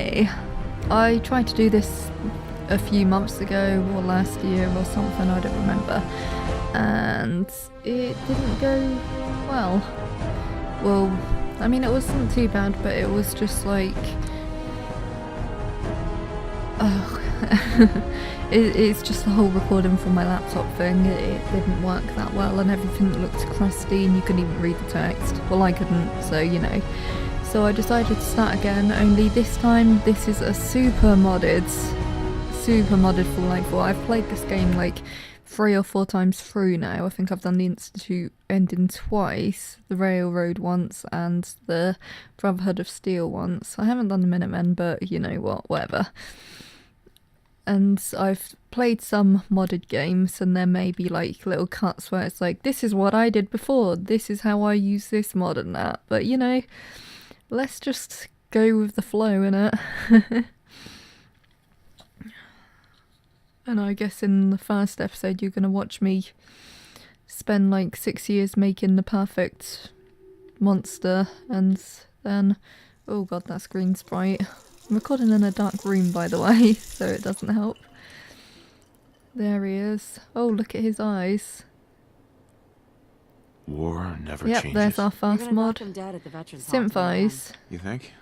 Hey, I tried to do this a few months ago or last year or something, I don't remember, and it didn't go well. Well, I mean, it wasn't too bad, but it was just like, oh, it's just the whole recording from my laptop thing. It didn't work that well, and everything looked crusty, and you couldn't even read the text. Well, I couldn't, so you know. So I decided to start again, only this time this is a super modded full length. Well, I've played this game like 3 or 4 times through now. I think I've done the Institute ending twice, the Railroad once, and the Brotherhood of Steel once. I haven't done the Minutemen, but you know what, whatever. And I've played some modded games, and there may be like little cuts where it's like, this is what I did before, this is how I use this mod and that, but you know, let's just go with the flow, innit? And I guess in the first episode you're gonna watch me spend like 6 years making the perfect monster, and then, oh god, that's green sprite. I'm recording in a dark room, by the way, so it doesn't help. There he is. Oh, look at his eyes. War never Yep, changes. there's our first mod. Synth eyes. You think?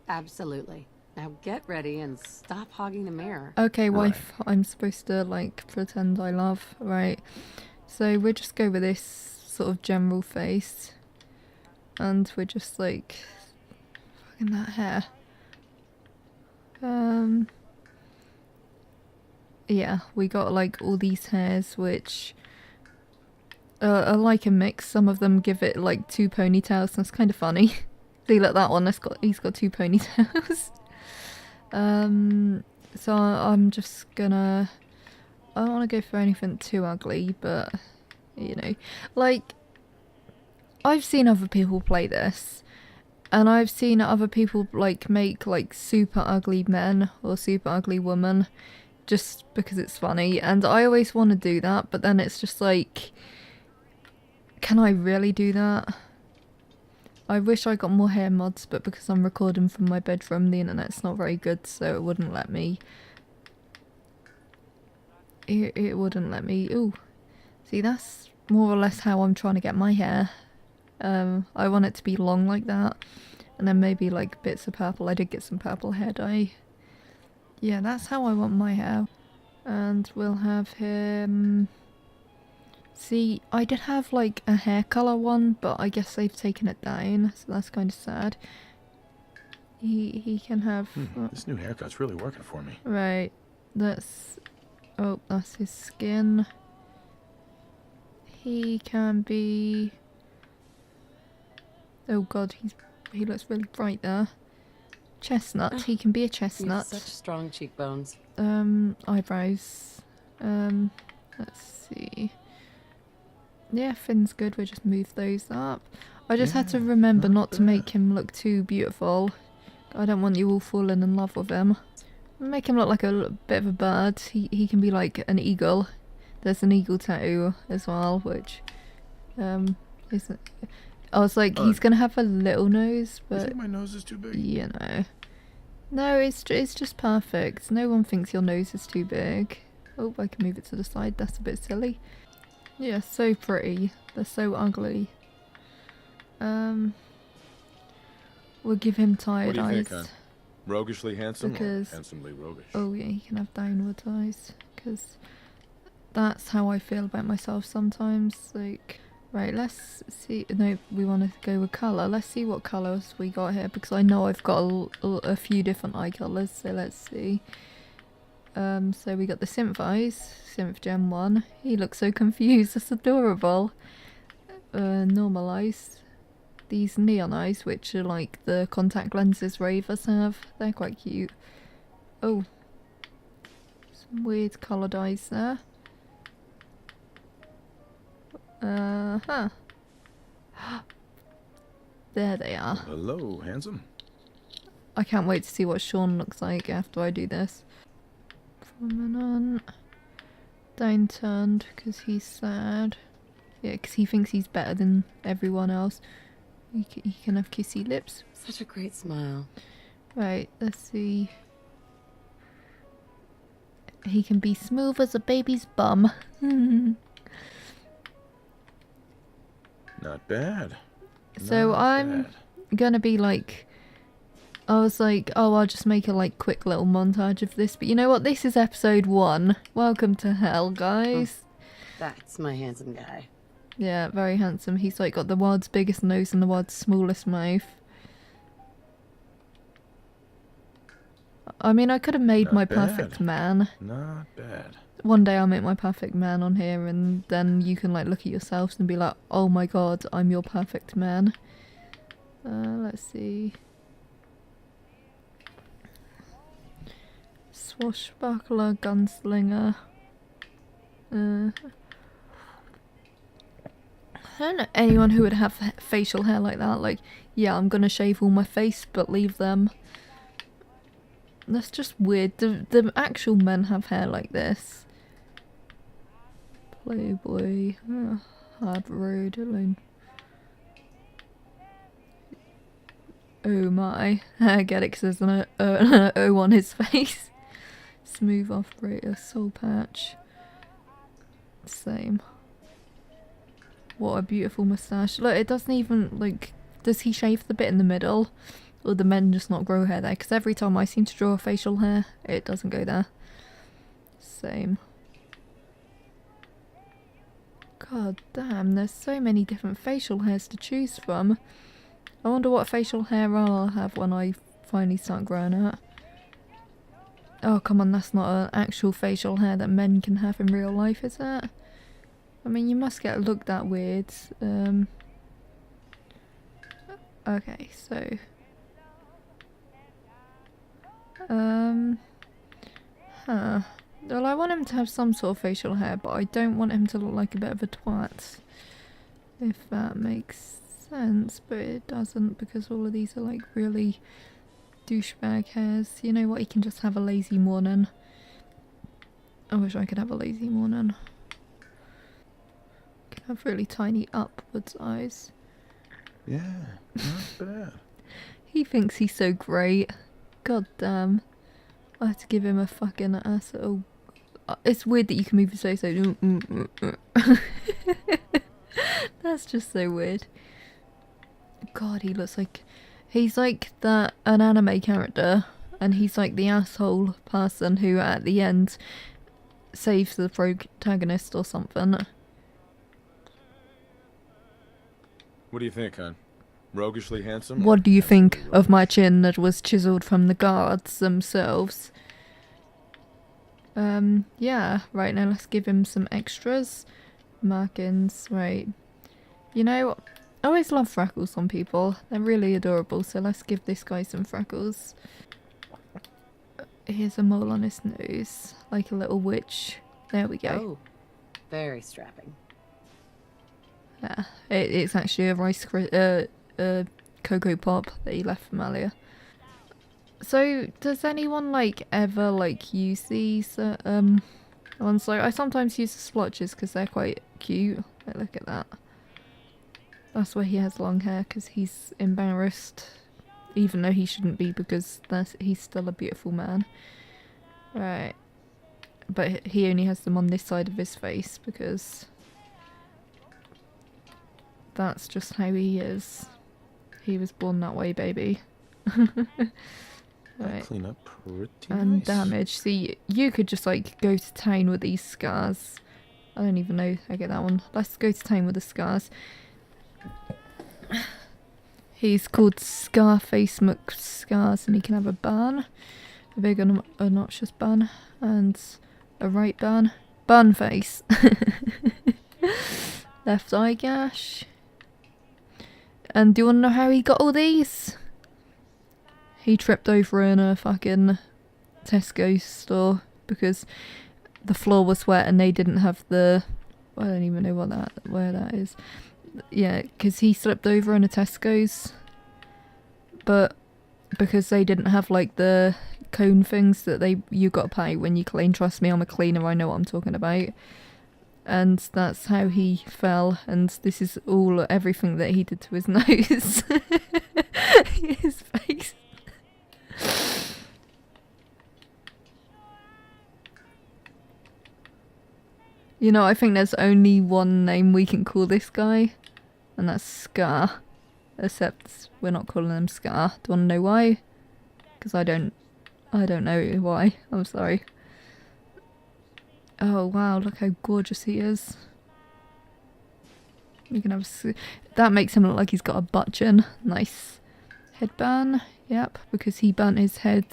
Absolutely. Now get ready and stop hogging the mirror. Okay, wife, I'm supposed to like pretend I love, right? So we'll just go with this sort of general face, and we're just like, fucking that hair. Yeah, we got like all these hairs which are like a mix. Some of them give it like 2 ponytails, and that's kind of funny. See, look, that one, he's got 2 ponytails. So I'm just gonna, I don't want to go for anything too ugly, but you know, like, I've seen other people play this, and I've seen other people like make like super ugly men or super ugly women just because it's funny, and I always want to do that, but then it's just like, can I really do that? I wish I got more hair mods, but because I'm recording from my bedroom, the internet's not very good, so it wouldn't let me. It wouldn't let me. Ooh, see, that's more or less how I'm trying to get my hair. I want it to be long like that, and then maybe like bits of purple. I did get some purple hair dye. Yeah, that's how I want my hair. And we'll have him. See, I did have like a hair colour one, but I guess they've taken it down, so that's kind of sad. He can have... This new haircut's really working for me. Right, that's... Oh, that's his skin. He can be... Oh god, he looks really bright there. Chestnut, he can be a chestnut. Such strong cheekbones. Eyebrows. Let's see... Yeah, Finn's good, we'll just move those up. I just had to remember not to make him look too beautiful. I don't want you all falling in love with him. Make him look like a bit of a bird. He can be like an eagle. There's an eagle tattoo as well, which isn't... I was like, he's gonna have a little nose, but... You think my nose is too big? You know. No, it's just perfect. No one thinks your nose is too big. Oh, I can move it to the side, that's a bit silly. Yeah, so pretty. They're so ugly. We'll give him tired eyes. What do you think, hon? Roguishly handsome because, or handsomely roguish? Oh yeah, he can have downward eyes. Because that's how I feel about myself sometimes. Like, right, let's see. No, we want to go with colour. Let's see what colours we got here, because I know I've got a few different eye colours. So let's see. So we got the Synth eyes, Synth Gen 1. He looks so confused, that's adorable. Normal eyes. These neon eyes, which are like the contact lenses ravers have. They're quite cute. Oh. Some weird coloured eyes there. Huh. There they are. Hello, handsome. I can't wait to see what Sean looks like after I do this. Prominent. Downturned because he's sad. Yeah, because he thinks he's better than everyone else. He can have kissy lips. Such a great smile. Right, let's see. He can be smooth as a baby's bum. Not bad. So Not I'm bad. gonna be like, I was like, oh, I'll just make a like quick little montage of this. But you know what? This is episode 1. Welcome to hell, guys. That's my handsome guy. Yeah, very handsome. He's like got the world's biggest nose and the world's smallest mouth. I mean, I could have made Not my bad. perfect man. Not bad. One day I'll make my perfect man on here, and then you can like look at yourselves and be like, oh my god, I'm your perfect man. Let's see. Swashbuckler, gunslinger. I don't know anyone who would have facial hair like that. Like, yeah, I'm gonna shave all my face, but leave them. That's just weird. The actual men have hair like this. Playboy. Hard road alone. Oh my. I get it because there's an O on his face. Smooth operator, soul patch. Same. What a beautiful moustache. Look, it doesn't even, like, does he shave the bit in the middle? Or the men just not grow hair there? Because every time I seem to draw a facial hair, it doesn't go there. Same. God damn, there's so many different facial hairs to choose from. I wonder what facial hair I'll have when I finally start growing it. Oh, come on, that's not an actual facial hair that men can have in real life, is it? I mean, you must get looked that weird. Okay, so... Well, I want him to have some sort of facial hair, but I don't want him to look like a bit of a twat. If that makes sense, but it doesn't, because all of these are like really douchebag hairs. You know what, he can just have a lazy morning. I wish I could have a lazy morning. Can have really tiny upwards eyes. Yeah, not bad. He thinks he's so great. God damn. I have to give him a fucking ass. Oh, it's weird that you can move your face so. That's just so weird. God, he looks like he's like that an anime character, and he's like the asshole person who at the end saves the protagonist or something. What do you think, hon? Roguishly handsome? What do you think of my chin that was chiseled from the guards themselves? Yeah, right, now let's give him some extras. Markings, right. You know, I always love freckles on people. They're really adorable, so let's give this guy some freckles. Here's a mole on his nose, like a little witch. There we go. Oh, very strapping. Yeah, it's actually a Cocoa Pop that he left from earlier. So, does anyone like ever like use these ones? Like, I sometimes use the splotches because they're quite cute. Like, look at that. That's why he has long hair, because he's embarrassed, even though he shouldn't be, because he's still a beautiful man. Right, but he only has them on this side of his face because that's just how he is. He was born that way, baby. Right. Clean up pretty And nice. damage. See, you could just like go to town with these scars. I don't even know. I get that one. Let's go to town with the scars. He's called Scarface McScars, and he can have a bun, a big obnoxious bun, and a right bun. Bun face. Left eye gash. And do you want to know how he got all these? He tripped over in a fucking Tesco store because the floor was wet and they didn't have the... I don't even know where that is. Yeah, because he slipped over in a Tesco's, but because they didn't have like the cone things that you got to pay when you clean. Trust me, I'm a cleaner, I know what I'm talking about. And that's how he fell, and this is everything that he did to his nose. His face. You know, I think there's only one name we can call this guy, and that's Scar. Except we're not calling him Scar. Do you want to know why? Because I don't know why. I'm sorry. Oh wow, look how gorgeous he is. We can have that makes him look like he's got a butt chin. Nice. Headband. Yep, because he burnt his head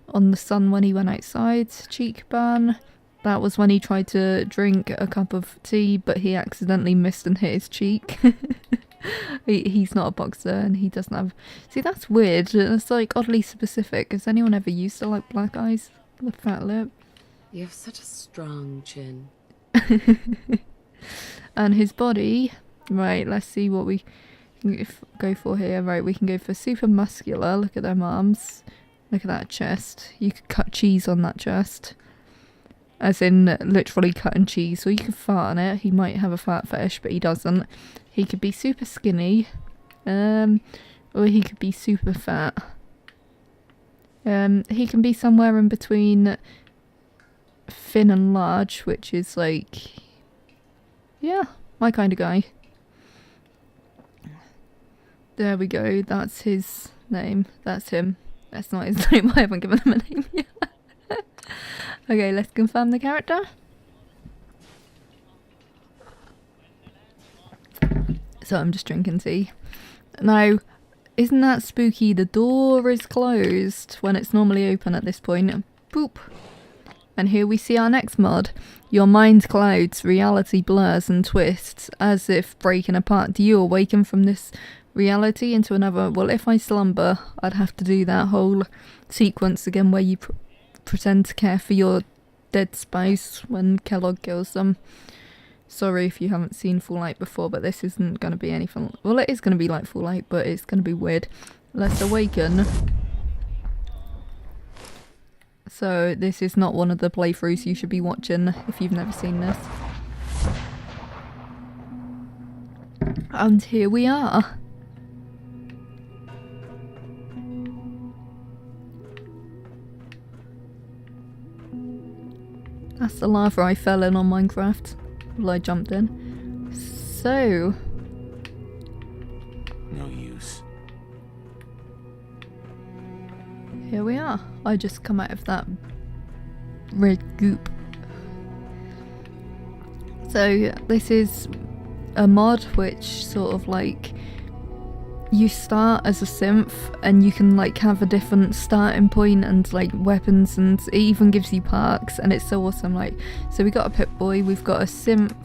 on the sun when he went outside. Cheek ban. That was when he tried to drink a cup of tea, but he accidentally missed and hit his cheek. He's not a boxer and he doesn't have... See, that's weird. It's like oddly specific. Has anyone ever used to like black eyes with fat lip? You have such a strong chin. And his body... Right, let's see what we can go for here. Right, we can go for super muscular. Look at them arms. Look at that chest. You could cut cheese on that chest. As in, literally cutting cheese. So you could fart on it. He might have a fat fetish, but he doesn't. He could be super skinny. Or he could be super fat. He can be somewhere in between thin and large, which is like... Yeah, my kind of guy. There we go. That's his name. That's him. That's not his name. I haven't given him a name yet. Okay, let's confirm the character. So I'm just drinking tea. Now, isn't that spooky? The door is closed when it's normally open at this point. Boop. And here we see our next mod. Your mind clouds, reality blurs and twists as if breaking apart. Do you awaken from this reality into another? Well, if I slumber, I'd have to do that whole sequence again where you pretend to care for your dead spouse when Kellogg kills them. Sorry if you haven't seen Full Light before, but this isn't going to be anything... Well, it is going to be like Full Light, but it's going to be weird. Let's awaken. So this is not one of the playthroughs you should be watching if you've never seen this. And here we are. That's the lava I fell in on Minecraft. Well, I jumped in. So... No use. Here we are. I just come out of that red goop. So this is a mod which sort of like... You start as a synth and you can like have a different starting point and like weapons, and it even gives you perks, and it's so awesome. Like, so we got a Pip-Boy, we've got a synth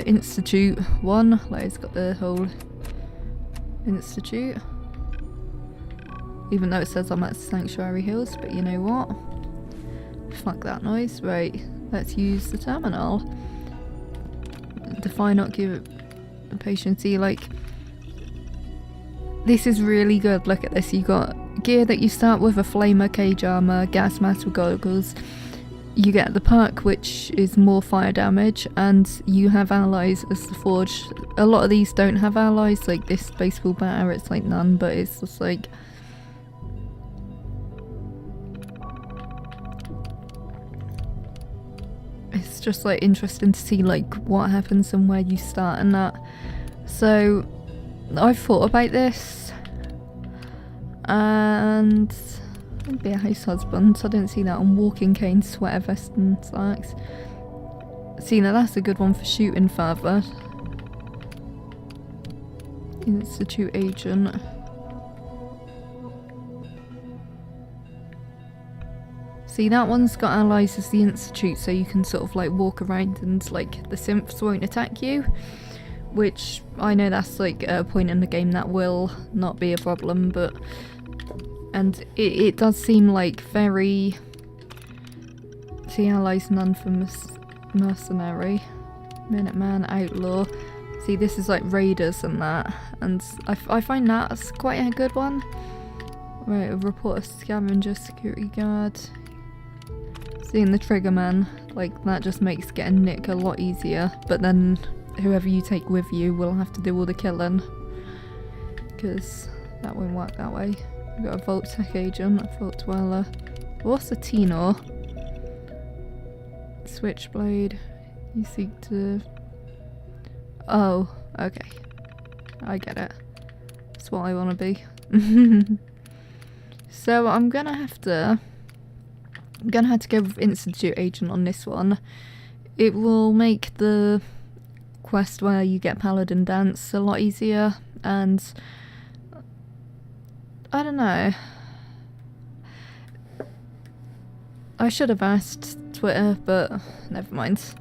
Institute 1, like it's got the whole Institute, even though it says I'm at Sanctuary Hills, but you know what, fuck that noise. Right, let's use the terminal. Define occupancy. Like, this is really good. Look at this. You got gear that you start with: a flamer, cage armor, gas mask with goggles. You get the perk, which is more fire damage, and you have allies as the forge. A lot of these don't have allies, like this baseball batter, it's like none, but it's just like... It's just like interesting to see like what happens and where you start and that. So I've thought about this, and I'd be a house husband. I didn't see that on walking cane, sweater vest and slacks. See, now that's a good one for shooting further. Institute agent. See, that one's got allies as the Institute, so you can sort of like walk around and like the synths won't attack you, which I know that's like a point in the game that will not be a problem, but... And it does seem like very... See, allies none for mercenary, Minuteman, outlaw. See, this is like raiders and that, and I find that's quite a good one. Right, a report a scavenger, security guard. Seeing the trigger man, like that just makes getting Nick a lot easier, but then whoever you take with you will have to do all the killing, because that won't work that way. We've got a Vault-Tec agent, a Vault Dweller. What's a Tenor? Switchblade. You seek to... Oh, okay. I get it. That's what I want to be. So I'm gonna have to go with Institute Agent on this one. It will make the quest where you get Paladin Dance a lot easier, and I don't know. I should have asked Twitter, but never mind.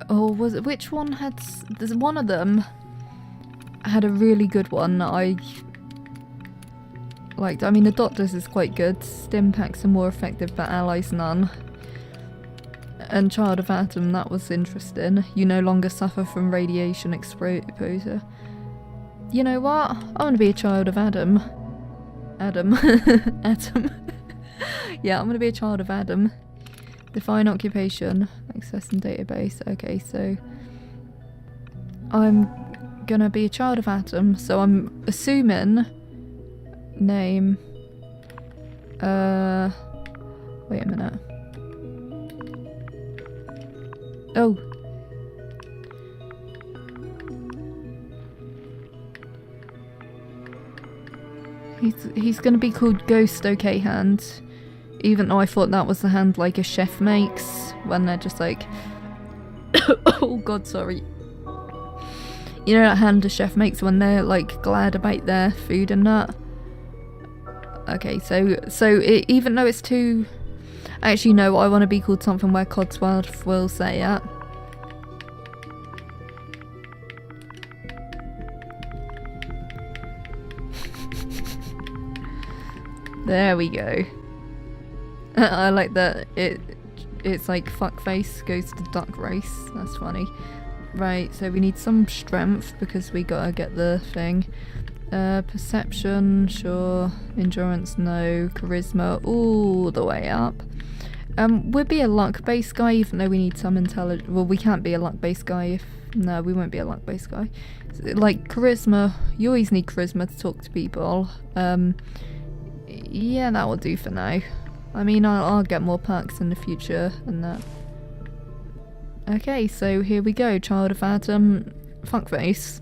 Or was it, which one had, there's one of them had a really good one that I liked. I mean, the Doctors is quite good. Stim packs are more effective, but allies none. And Child of Atom, that was interesting. You no longer suffer from radiation exposure. You know what? I want to be a Child of Adam. Atom. Yeah, I'm going to be a Child of Adam. Define occupation. Access and database. Okay, so I'm going to be a Child of Atom. So I'm assuming name. Wait a minute. Oh. He's gonna be called Ghost OK Hand. Even though I thought that was the hand like a chef makes when they're just like oh god, sorry. You know that hand a chef makes when they're like glad about their food and that? Okay, so even though it's too... Actually, no, I want to be called something where Codsworth will say it. There we go. I like that it's like fuckface goes to duck race. That's funny. Right, so we need some strength because we gotta get the thing. Perception, sure. Endurance, no. Charisma, all the way up. We'll be a luck-based guy even though we need some intelligence. Well, we can't be a luck-based guy if... No, we won't be a luck-based guy. Like, charisma. You always need charisma to talk to people. Yeah, that will do for now. I mean, I'll get more perks in the future and that. Okay, so here we go. Child of Atom. Fuckface.